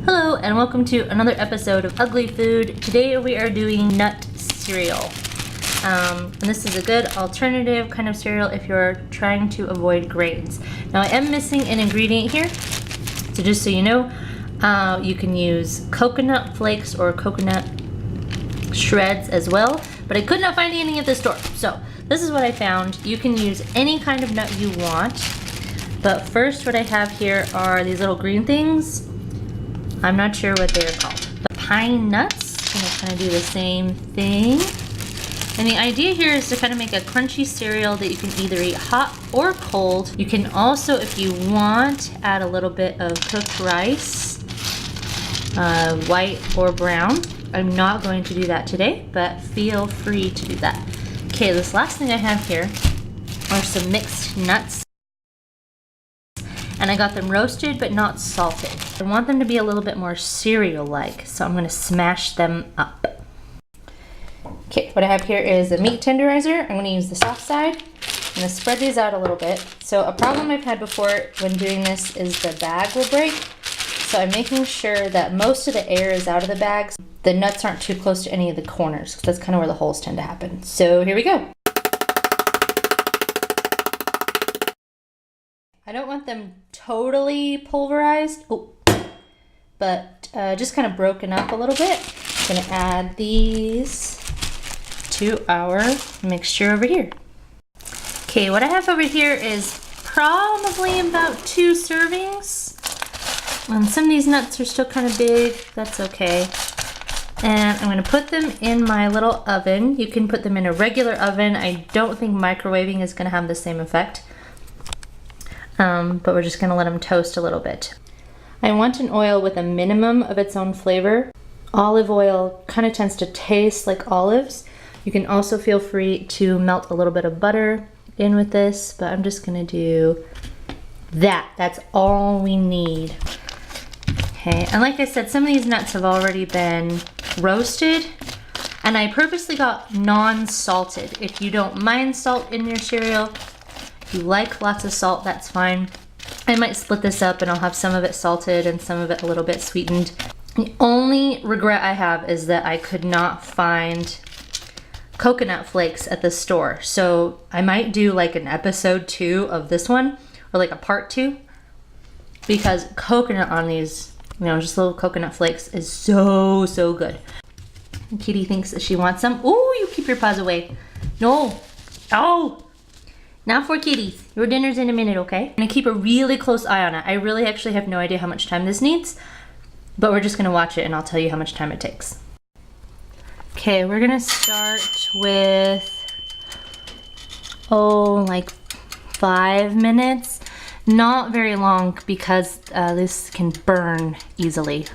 Hello and welcome to another episode of Ugly Food. Today we are doing nut cereal. And this is a good alternative kind of cereal if you're trying to avoid grains. Now I am missing an ingredient here, so just so you know, you can use coconut flakes or coconut shreds as well, but I could not find any at the store. So this is what I found. You can use any kind of nut you want, but first what I have here are these little green things. I'm not sure what they're called, but pine nuts. I'm gonna kind of do the same thing. And the idea here is to kind of make a crunchy cereal that you can either eat hot or cold. You can also, if you want, add a little bit of cooked rice, white or brown. I'm not going to do that today, but feel free to do that. Okay, this last thing I have here are some mixed nuts. And I got them roasted but not salted. I want them to be a little bit more cereal-like, so I'm gonna smash them up. Okay, what I have here is a meat tenderizer. I'm gonna use the soft side. I'm gonna spread these out a little bit. So a problem I've had before when doing this is the bag will break. So I'm making sure that most of the air is out of the bags. The nuts aren't too close to any of the corners, because that's kind of where the holes tend to happen. So here we go. I don't want them totally pulverized, but just kind of broken up a little bit. I'm gonna add these to our mixture over here. Okay, what I have over here is probably about 2 servings. And some of these nuts are still kind of big, that's okay. And I'm gonna put them in my little oven. You can put them in a regular oven. I don't think microwaving is gonna have the same effect. But we're just gonna let them toast a little bit. I want an oil with a minimum of its own flavor. Olive oil kind of tends to taste like olives. You can also feel free to melt a little bit of butter in with this, but I'm just gonna do that. That's all we need. Okay, and like I said, some of these nuts have already been roasted, and I purposely got non-salted. If you don't mind salt in your cereal, if you like lots of salt, that's fine. I might split this up and I'll have some of it salted and some of it a little bit sweetened. The only regret I have is that I could not find coconut flakes at the store. So I might do like an episode 2 of this one, or like a part 2, because coconut on these, you know, just little coconut flakes is so, so good. Kitty thinks that she wants some. Oh, you keep your paws away. No. Oh. Not for kitties. Your dinner's in a minute, okay? I'm gonna keep a really close eye on it. I really actually have no idea how much time this needs, but we're just gonna watch it and I'll tell you how much time it takes. Okay, we're gonna start with, like 5 minutes. Not very long because this can burn easily.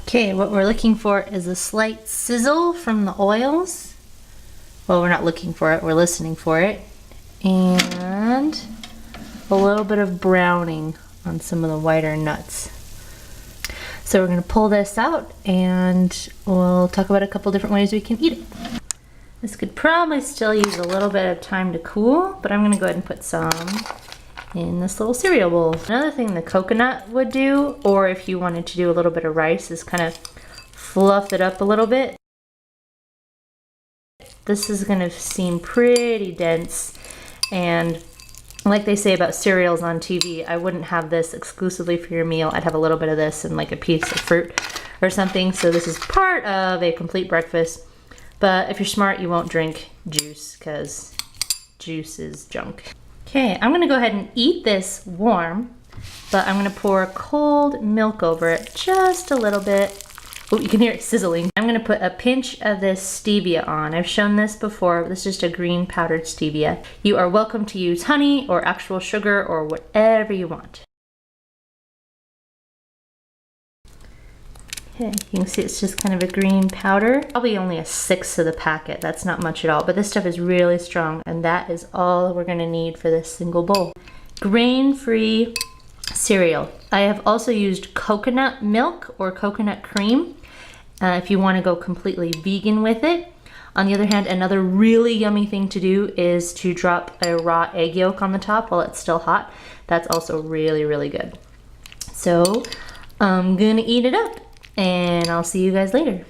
Okay, what we're looking for is a slight sizzle from the oils. Well, we're not looking for it, we're listening for it. And a little bit of browning on some of the whiter nuts. So we're gonna pull this out and we'll talk about a couple different ways we can eat it. This could probably still use a little bit of time to cool, but I'm gonna go ahead and put some in this little cereal bowl. Another thing the coconut would do, or if you wanted to do a little bit of rice, is kind of fluff it up a little bit. This is gonna seem pretty dense. And like they say about cereals on TV, I wouldn't have this exclusively for your meal. I'd have a little bit of this and like a piece of fruit or something. So this is part of a complete breakfast. But if you're smart, you won't drink juice because juice is junk. Okay, I'm gonna go ahead and eat this warm, but I'm gonna pour cold milk over it just a little bit. Oh, you can hear it sizzling. I'm gonna put a pinch of this stevia on. I've shown this before. This is just a green powdered stevia. You are welcome to use honey or actual sugar or whatever you want. Okay, you can see it's just kind of a green powder. Probably only a 1/6 of the packet. That's not much at all, but this stuff is really strong, and that is all we're gonna need for this single bowl. Grain-free cereal. I have also used coconut milk or coconut cream if you want to go completely vegan with it. On the other hand, another really yummy thing to do is to drop a raw egg yolk on the top while it's still hot. That's also really, really good. So I'm gonna eat it up, and I'll see you guys later.